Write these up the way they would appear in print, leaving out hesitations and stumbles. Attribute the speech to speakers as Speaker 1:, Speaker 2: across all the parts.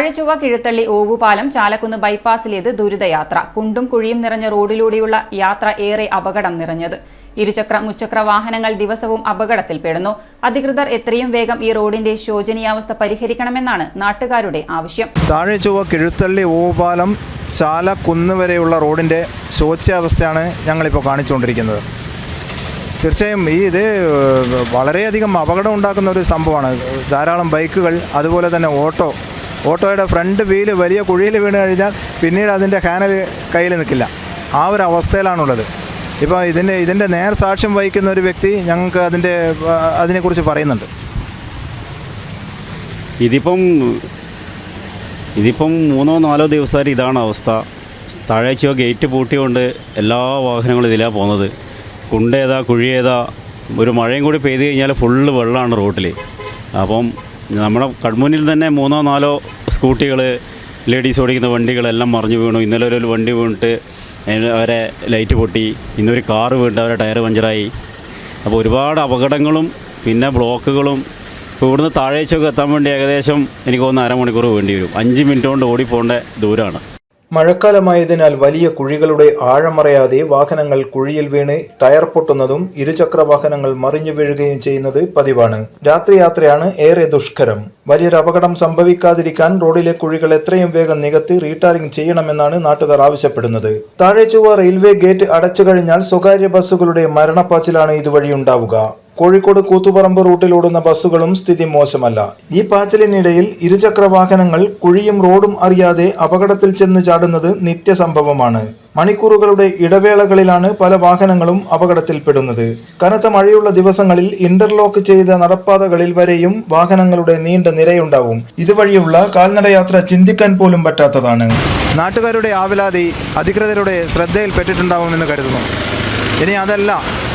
Speaker 1: താഴെചൊവ്വ കിഴുത്തള്ളി ഓവുപാലം ചാലക്കുന്ന് ബൈപ്പാസിലേത് ദുരിതയാത്ര. കുണ്ടും കുഴിയും നിറഞ്ഞ റോഡിലൂടെയുള്ള യാത്ര ഏറെ അപകടം നിറഞ്ഞത്. ഇരുചക്ര മുച്ചക്ര വാഹനങ്ങൾ ദിവസവും അപകടത്തിൽപ്പെടുന്നു. അധികൃതർ എത്രയും വേഗം ഈ റോഡിന്റെ ശോചനീയാവസ്ഥ പരിഹരിക്കണമെന്നാണ് നാട്ടുകാരുടെ ആവശ്യം.
Speaker 2: താഴെചൊവ്വ കിഴുത്തള്ളി ഓവുപാലം ചാലക്കുന്ന് വരെയുള്ള റോഡിന്റെ ശോച്യാവസ്ഥയാണ് ഞങ്ങളിപ്പോൾ കാണിച്ചുകൊണ്ടിരിക്കുന്നത്. തീർച്ചയായും ഇത് വളരെയധികം അപകടം ഉണ്ടാക്കുന്ന ഒരു സംഭവമാണ്. ധാരാളം ബൈക്കുകൾ, അതുപോലെ തന്നെ ഓട്ടോയുടെ ഫ്രണ്ട് വീല് വലിയ കുഴിയിൽ വീണ് കഴിഞ്ഞാൽ പിന്നീട് അതിൻ്റെ ഹാൻഡിൽ കയ്യിൽ നിൽക്കില്ല. ആ ഒരു അവസ്ഥയിലാണുള്ളത്. ഇപ്പോൾ ഇതിൻ്റെ നേർ സാക്ഷ്യം വഹിക്കുന്ന ഒരു വ്യക്തി ഞങ്ങൾക്ക് അതിനെക്കുറിച്ച് പറയുന്നുണ്ട്.
Speaker 3: ഇതിപ്പം 3-4 ദിവസമായിട്ട് ഇതാണ് അവസ്ഥ. താഴേച്ചോ ഗേറ്റ് പൂട്ടിയുകൊണ്ട് എല്ലാ വാഹനങ്ങളും ഇതിലാണ് പോകുന്നത്. കുണ്ടേതാ കുഴിയേതാ, ഒരു മഴയും കൂടി പെയ്ത് കഴിഞ്ഞാൽ ഫുള്ള് വെള്ളമാണ് റോട്ടിൽ. അപ്പം നമ്മുടെ കൺമുന്നിൽ തന്നെ 3-4 സ്കൂട്ടികൾ, ലേഡീസ് ഓടിക്കുന്ന വണ്ടികളെല്ലാം മറിഞ്ഞു വീണു. ഇന്നലെ ഒരു വണ്ടി വീണിട്ട് അവരെ ലൈറ്റ് പൊട്ടി. ഇന്നൊരു കാറ് വീണിട്ട് അവരെ ടയർ പഞ്ചറായി. അപ്പോൾ ഒരുപാട് അപകടങ്ങളും പിന്നെ ബ്ലോക്കുകളും. ഇപ്പോൾ ഇവിടുന്ന് താഴേച്ചൊക്കെ എത്താൻ വേണ്ടി ഏകദേശം എനിക്ക് തോന്നുന്നു അരമണിക്കൂർ വേണ്ടി വരും. 5 മിനിറ്റ് കൊണ്ട് ഓടിപ്പോകേണ്ട ദൂരമാണ്.
Speaker 2: മഴക്കാലമായതിനാൽ വലിയ കുഴികളുടെ ആഴമറിയാതെ വാഹനങ്ങൾ കുഴിയിൽ വീണ് ടയർ പൊട്ടുന്നതും ഇരുചക്ര വാഹനങ്ങൾ മറിഞ്ഞു വീഴുകയും ചെയ്യുന്നത് പതിവാണ്. രാത്രി യാത്രയാണ് ഏറെ ദുഷ്കരം. വലിയൊരു അപകടം സംഭവിക്കാതിരിക്കാൻ റോഡിലെ കുഴികൾ എത്രയും വേഗം നികത്തി റീടാറിംഗ് ചെയ്യണമെന്നാണ് നാട്ടുകാർ ആവശ്യപ്പെടുന്നത്. താഴെചൊവ്വ റെയിൽവേ ഗേറ്റ് അടച്ചു കഴിഞ്ഞാൽ സ്വകാര്യ ബസ്സുകളുടെ മരണപ്പാച്ചിലാണ് ഇതുവഴി ഉണ്ടാവുക. കോഴിക്കോട് കൂത്തുപറമ്പ് റൂട്ടിലോടുന്ന ബസ്സുകളും സ്ഥിതി മോശമല്ല. ഈ പാച്ചിലിനിടയിൽ ഇരുചക്ര വാഹനങ്ങൾ കുഴിയും റോഡും അറിയാതെ അപകടത്തിൽ ചെന്ന് ചാടുന്നത് നിത്യസംഭവമാണ്. മണിക്കൂറുകളുടെ ഇടവേളകളിലാണ് പല വാഹനങ്ങളും അപകടത്തിൽപ്പെടുന്നത്. കനത്ത മഴയുള്ള ദിവസങ്ങളിൽ ഇന്റർലോക്ക് ചെയ്ത നടപ്പാതകളിൽ വരെയും വാഹനങ്ങളുടെ നീണ്ട നിരയുണ്ടാവും. ഇതുവഴിയുള്ള കാൽനടയാത്ര ചിന്തിക്കാൻ പോലും പറ്റാത്തതാണ്. നാട്ടുകാരുടെ ആവലാതി അധികൃതരുടെ ശ്രദ്ധയിൽപ്പെട്ടിട്ടുണ്ടാവുമെന്ന് കരുതുന്നു. ഇനി അതല്ല,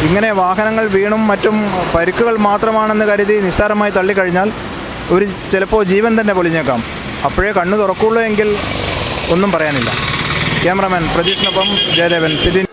Speaker 2: ഇങ്ങനെ വാഹനങ്ങൾ വീണും മറ്റും പരിക്കുകൾ മാത്രമാണെന്ന് കരുതി നിസ്സാരമായി തള്ളിക്കഴിഞ്ഞാൽ ചിലപ്പോൾ ജീവൻ തന്നെ പൊലിഞ്ഞേക്കാം. അപ്പോഴേ കണ്ണു തുറക്കുള്ളൂ എങ്കിൽ ഒന്നും പറയാനില്ല. ക്യാമറാമാൻ പ്രതീഷിനൊപ്പം ജയദേവൻ, സിറ്റി.